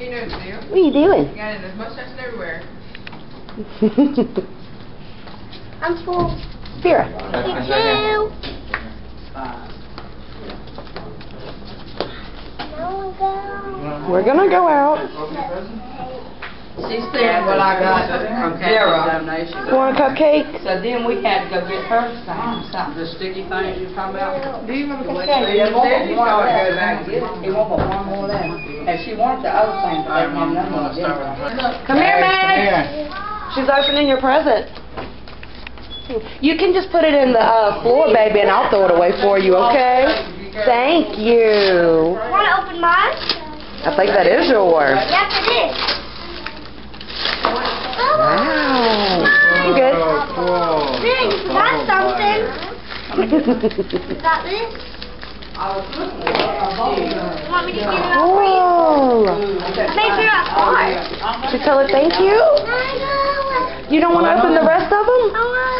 He knows the deal. What are you doing? He got it in his mustache and everywhere. I'm full. Vera. Me too. We're gonna go out. She said what I got from Kara donation. Want a cupcake? So then we had to go get her something. The sticky things you talking about? Do you remember He said he started to go back and get it. He wanted one more left. And she wanted the other thing, but they didn't know what it was. Come here, Max. She's opening your present. You can just put it in the floor, baby, and I'll throw it away for you, okay? Thank you. Want to open mine? I think that is yours. Yes, it is. Wow. You good? Hey, you forgot something. Got this? Want me to get it out for you? Whoa. Make sure I part. Should we tell her thank you? You don't want to open the rest of them?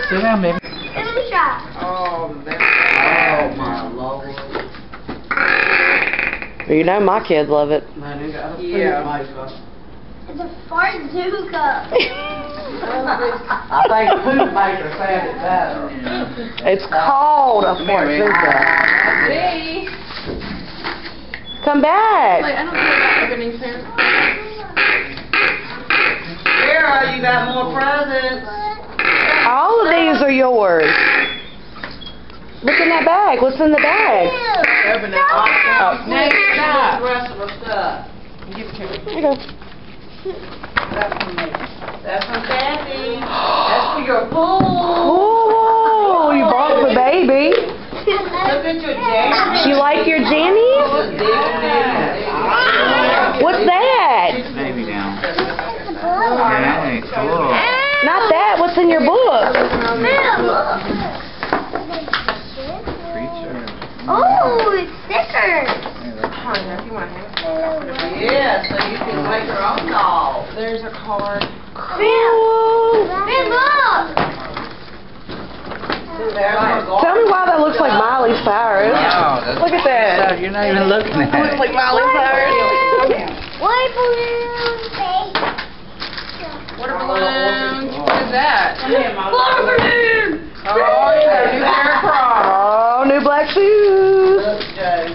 Sit down, baby. Let me try. Oh, man. Oh my Lord. You know my kids love it. Yeah. It's a Farzuka. I think Food Maker said it better. It's called a Farzuka. See? Come back. Wait, I don't know about opening fair. Sarah, you got more presents. All of these are yours. Look in that bag. What's in the bag? Open it. Oh. Next, The stop. rest of her stuff. Give it to me. Here you go. That's from me. That's from Kathy. That's for your pool. Oh, you brought the baby. Look at your jammies. You like your jammies? What's that? Baby down. Hey, cool. Not that. What's in your book? Oh, it's thicker. If you want to have it. Yeah, so you can make your own doll. There's a card. Cool. Hey, look. Tell me why that looks like Miley Cyrus. Look at that. You're not even looking at It looks like Miley Cyrus. What balloon face? Water balloons. What is that? Water balloon. Oh, you got a new pair of Crocs. Oh, new black shoes. Look, Joe.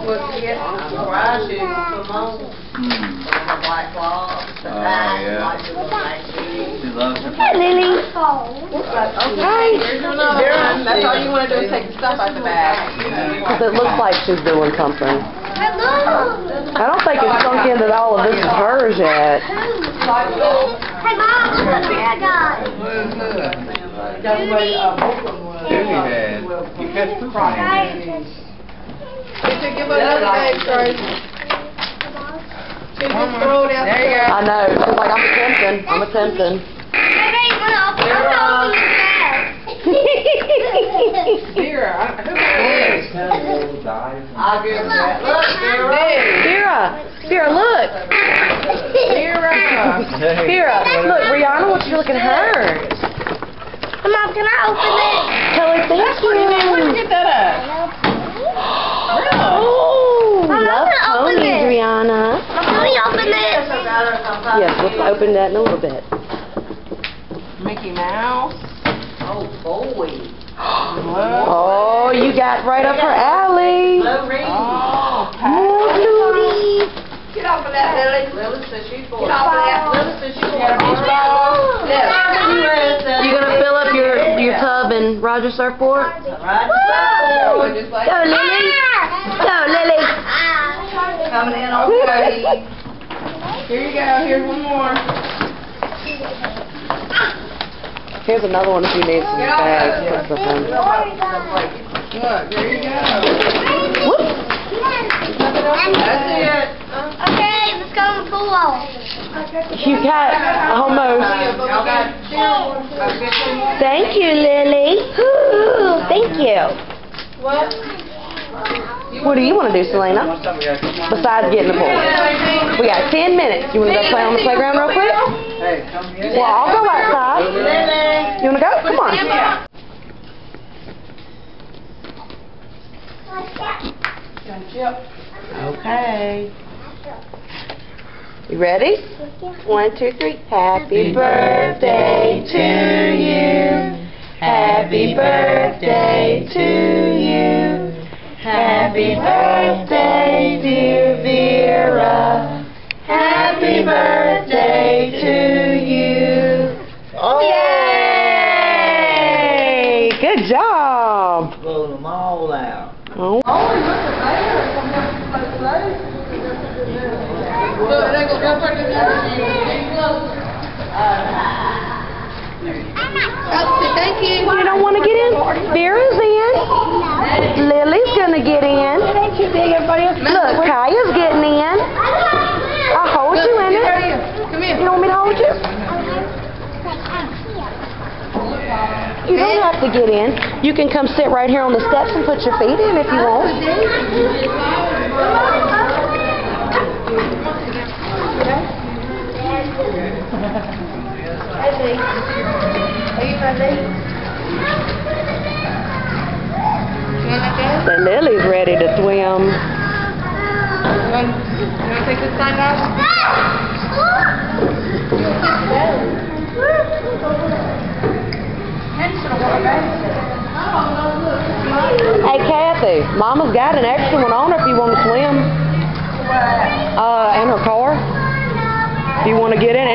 What's it? I'm surprised you put them on. The black cloth. The yeah. like the black shoes. She loves her. Hey, Lily. Okay, here's another one. That's all you want to do is take the stuff out the bag. Because it looks like she's doing something. Hello. I don't think it's sunk into that all of this is hers yet. Hey, Mom, look what I got. Baby head. You catch poop on your head. Give us another bag first. Just throw it out there. You go. I know. She's like, I'm attempting. I'm attempting. Hey, I'm gonna open this bag. Vera, who is this? I'll give that. Look, Sarah. Vera, look. Vera. Vera, look. Rihanna wants you to look at her. Mom, can I open it? Tell her thank Where'd you you. get that at? Oh, Mom, love I'm gonna open ponies, it. Rihanna. Mom, can we open it? Yes, let's open that in a little bit. Mickey Mouse. Oh, boy. Oh, you got right up her alley. Blue ring. Oh, More Louis. get off of that, Lily. Lily says she's for Get off of that. Lily says she's You got a beach ball. You gonna fill up your tub in Roger Surfboard? Oh, just like Go, Lily. Go, Lily. coming in okay. Here you go. Here's one more. Here's another one if you need some bags. Put some in. Look, there you go. Whoop. That's it. Okay, let's go in the pool. You got almost. Y'all got two more? Thank you, Lily. Ooh, thank you. What do you want to do, Selena? Besides get in the pool. We got 10 minutes. You want to go play on the playground real quick? Hey, come here. Well, I'll go outside. You want to go? Come on. Okay. You ready? 1, 2, 3. Happy birthday to you. Happy birthday to you. Happy birthday, dear Vera. Happy birthday to you. Oh, Yay! Good job. blow them all out. Oh. Thank you. You don't want to get in? Vera's in. Lily's going to get in. Look, Kaya's getting in. I'll hold you in it. Come here. You want me to hold you? You don't have to get in. You can come sit right here on the steps and put your feet in if you want. The Lily's ready to swim. You want to take this sign off? Hey, Kathy, Mama's got an extra one on her if you want to swim. In her car. If you want to get in